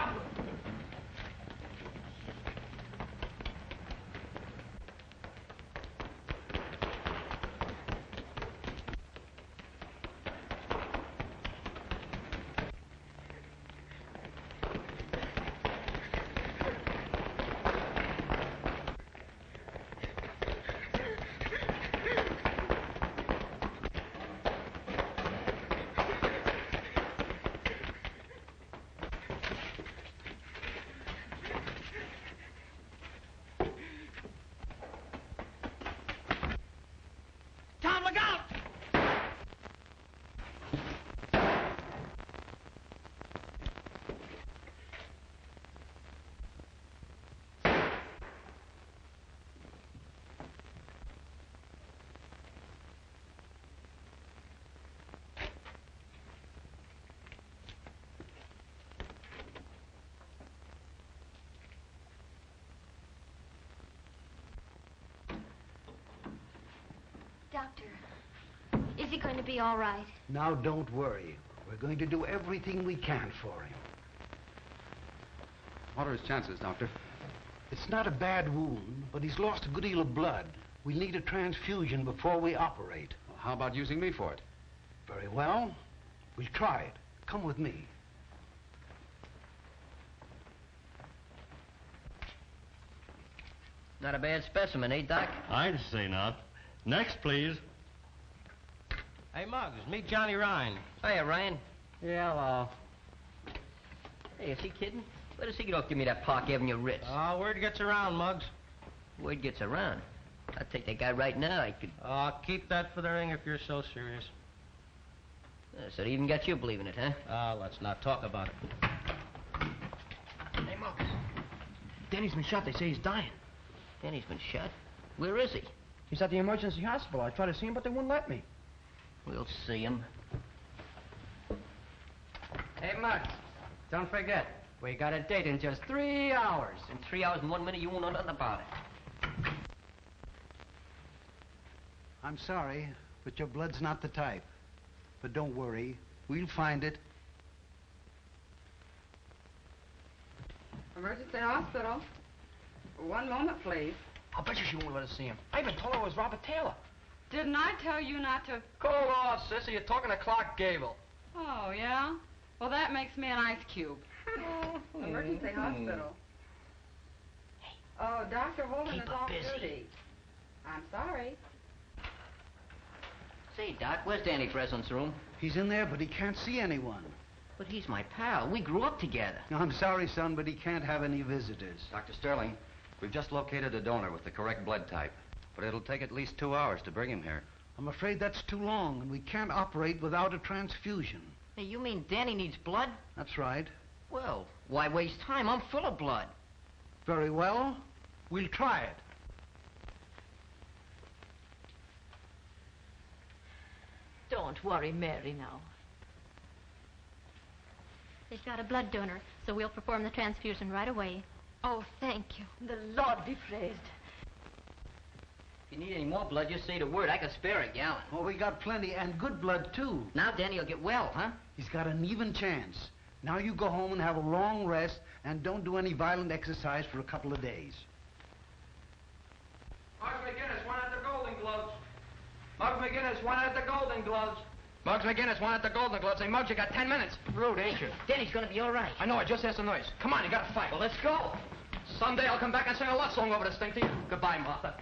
Doctor, is he going to be all right? Now, don't worry. We're going to do everything we can for him. What are his chances, Doctor? It's not a bad wound, but he's lost a good deal of blood. We'll need a transfusion before we operate. Well, how about using me for it? Very well. We'll try it. Come with me. Not a bad specimen, eh, Doc? I'd say not. Next, please. Hey, Muggs, meet Johnny Ryan. Hiya, Ryan. Yeah, hello. Hey, is he kidding? Let us see you don't give me that Park Avenue Ritz. Word gets around, Muggs. Word gets around. I'd take that guy right now. I could... Keep that for the ring if you're so serious. So they even got you believing it, huh? Let's not talk about it. Hey, Muggs. Danny's been shot. They say he's dying. Danny's been shot? Where is he? He's at the emergency hospital. I tried to see him, but they wouldn't let me. We'll see him. Hey, Muggs, don't forget, we got a date in just 3 hours. In 3 hours and 1 minute, you won't know nothing about it. I'm sorry, but your blood's not the type. But don't worry. We'll find it. Emergency hospital. 1 moment, please. I'll bet you she won't let us see him. I even told her it was Robert Taylor. Didn't I tell you not to... Call off, sissy. You're talking to Clark Gable. Oh, yeah? Well, that makes me an ice cube. Emergency hospital. Oh, Dr. Holden is off duty. I'm sorry. Say, Doc, where's Danny Breslin's room? He's in there, but he can't see anyone. But he's my pal. We grew up together. I'm sorry, son, but he can't have any visitors. Dr. Sterling, we've just located a donor with the correct blood type. But it'll take at least 2 hours to bring him here. I'm afraid that's too long, and we can't operate without a transfusion. Hey, you mean Danny needs blood? That's right. Well, why waste time? I'm full of blood. Very well. We'll try it. Don't worry, Mary, now. They've got a blood donor, so we'll perform the transfusion right away. Oh, thank you. The Lord be praised. If you need any more blood, just say the word. I can spare a gallon. Oh, we got plenty, and good blood, too. Now Danny will get well, huh? He's got an even chance. Now you go home and have a long rest, and don't do any violent exercise for a couple of days. Muggs McGinnis wanted the Golden Gloves. Muggs McGinnis wanted the Golden Gloves. Muggs McGinnis wanted the Golden Gloves. Hey, Muggs, you got 10 minutes. Rude, ain't you? Danny's gonna be all right. I know, I just asked the nurse. Come on, you gotta fight. Well, let's go. Someday I'll come back and sing a love song over this thing to you. Goodbye, Martha.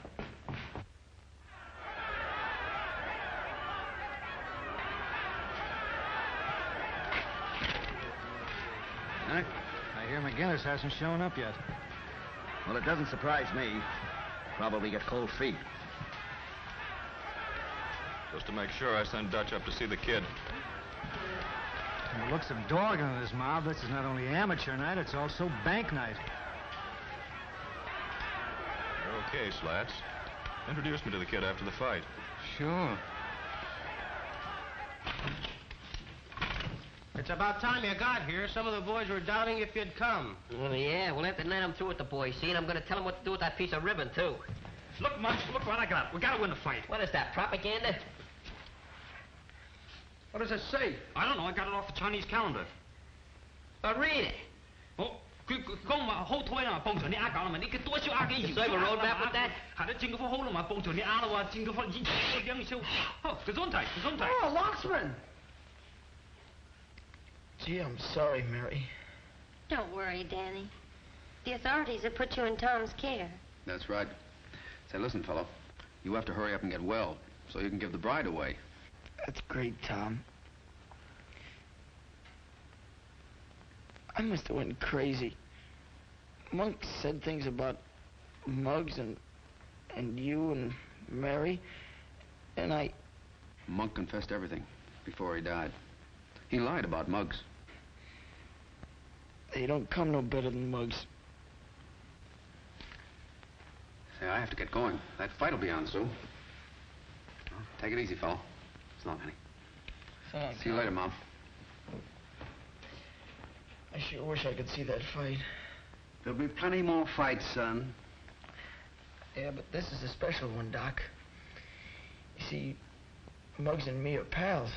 I hear McGinnis hasn't shown up yet. Well, it doesn't surprise me. Probably get cold feet. Just to make sure, I sent Dutch up to see the kid. From the looks of Dorgan in his mouth, this is not only amateur night, it's also bank night. You're okay, Slats. Introduce me to the kid after the fight. Sure. It's about time you got here. Some of the boys were doubting if you'd come. Well, yeah, we'll have to let them through with the boys, see? And I'm gonna tell them what to do with that piece of ribbon, too. Look, Muggs, look what I got. We gotta win the fight. What is that, propaganda? What does it say? I don't know. I got it off the Chinese calendar. Read it. Oh, You serve a roadmap with that? Oh, locksman! Gee, I'm sorry, Mary. Don't worry, Danny. The authorities have put you in Tom's care. That's right. Say, listen, fellow. You have to hurry up and get well so you can give the bride away. That's great, Tom. I must have went crazy. Monk said things about Muggs and you and Mary, and I... Monk confessed everything before he died. He lied about Muggs. They don't come no better than Muggs. Say, I have to get going. That fight will be on soon. Well, take it easy, fellow. So long, honey. So long, See you later, Mom. I sure wish I could see that fight. There'll be plenty more fights, son. Yeah, but this is a special one, Doc. You see, Muggs and me are pals.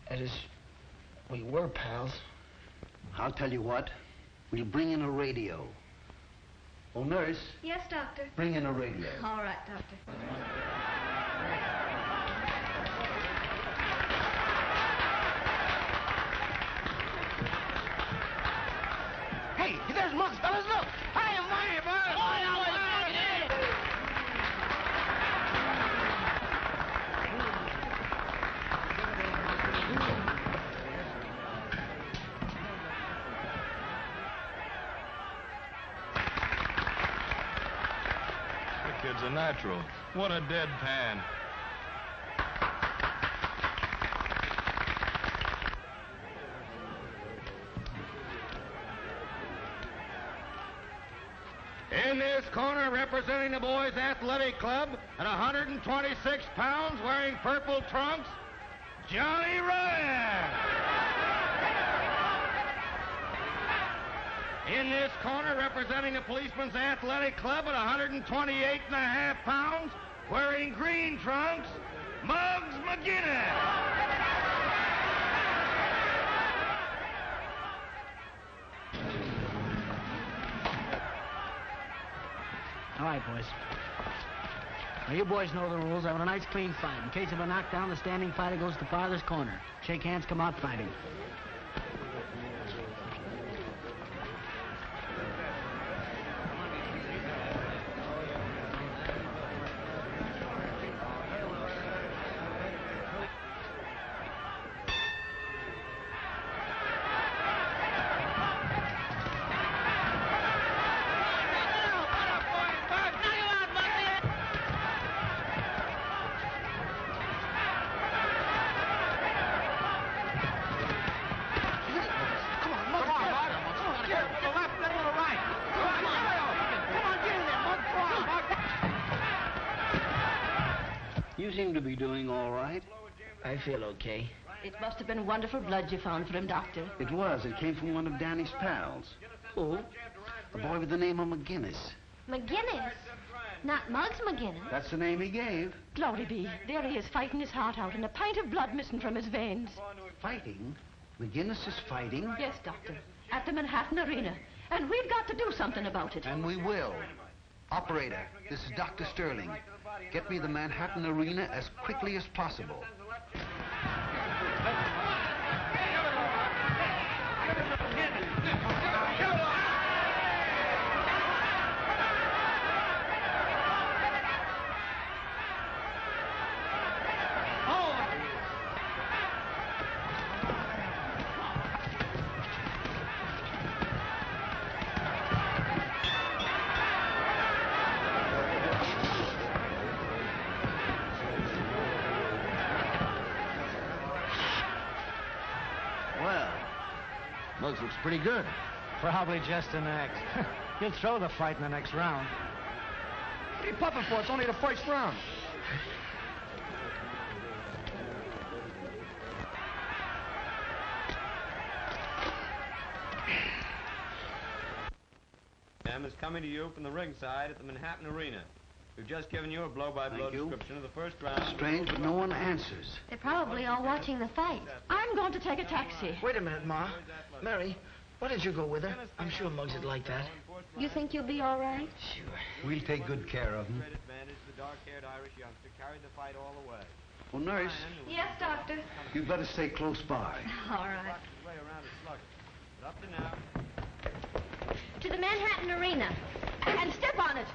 That is, we were pals. I'll tell you what. We'll bring in a radio. Oh, nurse. Yes, Doctor. Bring in a radio. All right, Doctor. Hey, there's Muggs, fellas, look! Hi, boys! The kid's a natural. What a deadpan. In this corner, representing the boys' athletic club at 126 pounds, wearing purple trunks, Johnny Ryan. In this corner, representing the policemen's athletic club at 128.5 pounds, wearing green trunks, Muggs McGinnis. All right, boys. Now, you boys know the rules. I want a nice, clean fight. In case of a knockdown, the standing fighter goes to the farthest corner. Shake hands, come out fighting. You seem to be doing all right. I feel okay. It must have been wonderful blood you found for him, Doctor. It was. It came from one of Danny's pals. Who? A boy with the name of McGinnis. McGinnis? Not Muggs McGinnis. That's the name he gave. Glory be. There he is, fighting his heart out, and a pint of blood missing from his veins. Fighting? McGinnis is fighting? Yes, Doctor. At the Manhattan Arena. And we've got to do something about it. And we will. Operator, this is Dr. Sterling. Get me the Manhattan Arena as quickly as possible. Looks pretty good. Probably just an act. He'll throw the fight in the next round. What are you puffing for? It's only the first round. Sam is coming to you from the ringside at the Manhattan Arena. We've just given you a blow-by-blow description of the first round. Strange, but no one answers. They're probably all watching the fight. I'm going to take a taxi. Wait a minute, Ma. Mary, why don't you go with her? I'm sure Muggs would like that. You think you'll be all right? Sure. We'll take good care of him. The dark-haired Irish youngster carried the fight all the way. Well, nurse, Yes, Doctor. you'd better stay close by. All right. Way around is sluggish. But up to now, To the Manhattan Arena. And step on it.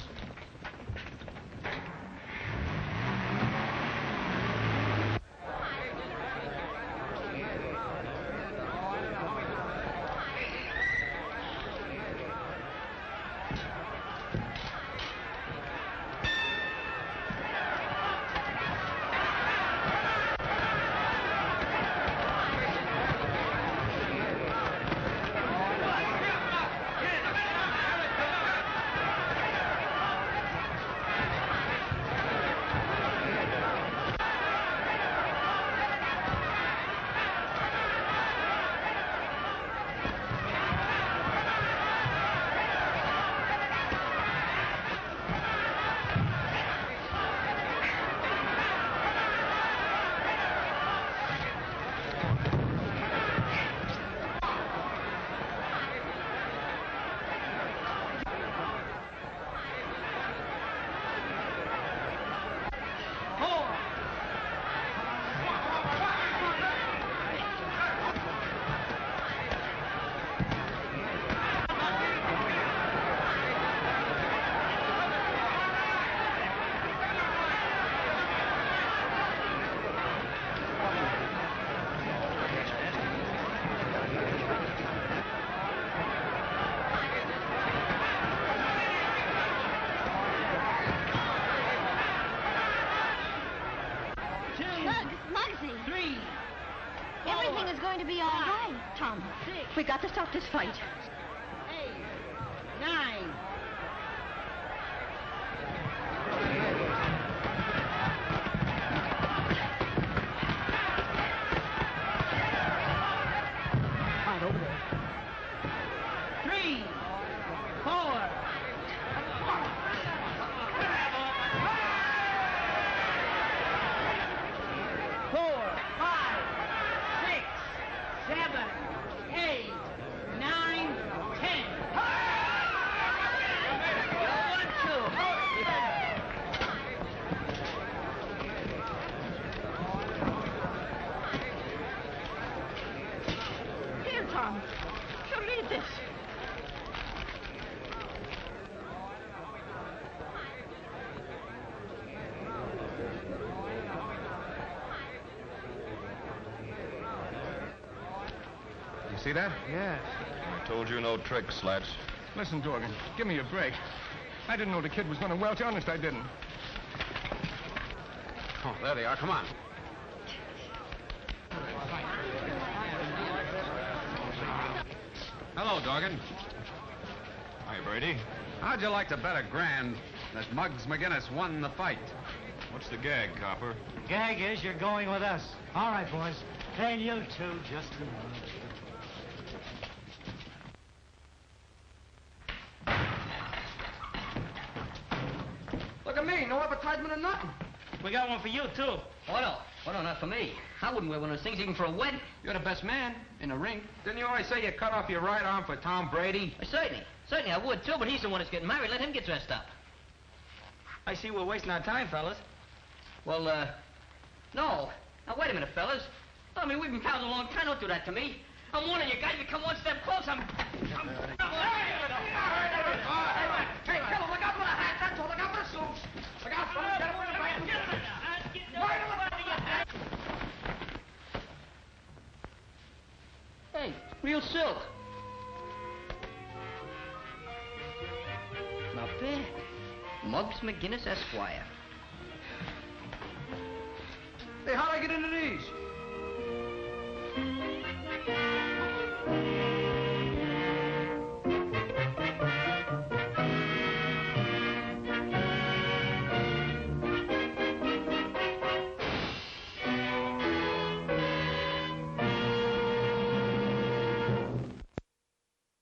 Everything is going to be all right, Tom. We got to stop this fight. 8, 9. Right over there. 3, 4. 4, 5, 6, 7, 8, 9, 10. Here, Tom. So read this. You see that? Yes. I told you no tricks, Slats. Listen, Dorgan, give me a break. I didn't know the kid was going to welch. Honest, I didn't. Oh, there they are. Come on. Hello, Dorgan. Hi, Brady. How'd you like to bet $1,000 that Muggs McGinnis won the fight? What's the gag, copper? Gag is you're going with us. All right, boys. And you too, just a minute. Look at me, no advertisement or nothing. We got one for you, too. Oh, no. Oh, no, not for me. I wouldn't wear one of those things even for a wedding. You're the best man in the ring. Didn't you always say you cut off your right arm for Tom Brady? Certainly I would, too, but he's the one that's getting married. Let him get dressed up. I see we're wasting our time, fellas. Well, no. Now, wait a minute, fellas. I mean, we've been pals a long time. Don't do that to me. I'm warning you guys. If you come one step closer, Hey, fellas, look out for the hat. That's all. Look out for the suits. Look out, fellas. Get away from the Hey, real silk. Not bad. Muggs McGinnis, Esquire. Hey, how'd I get into these?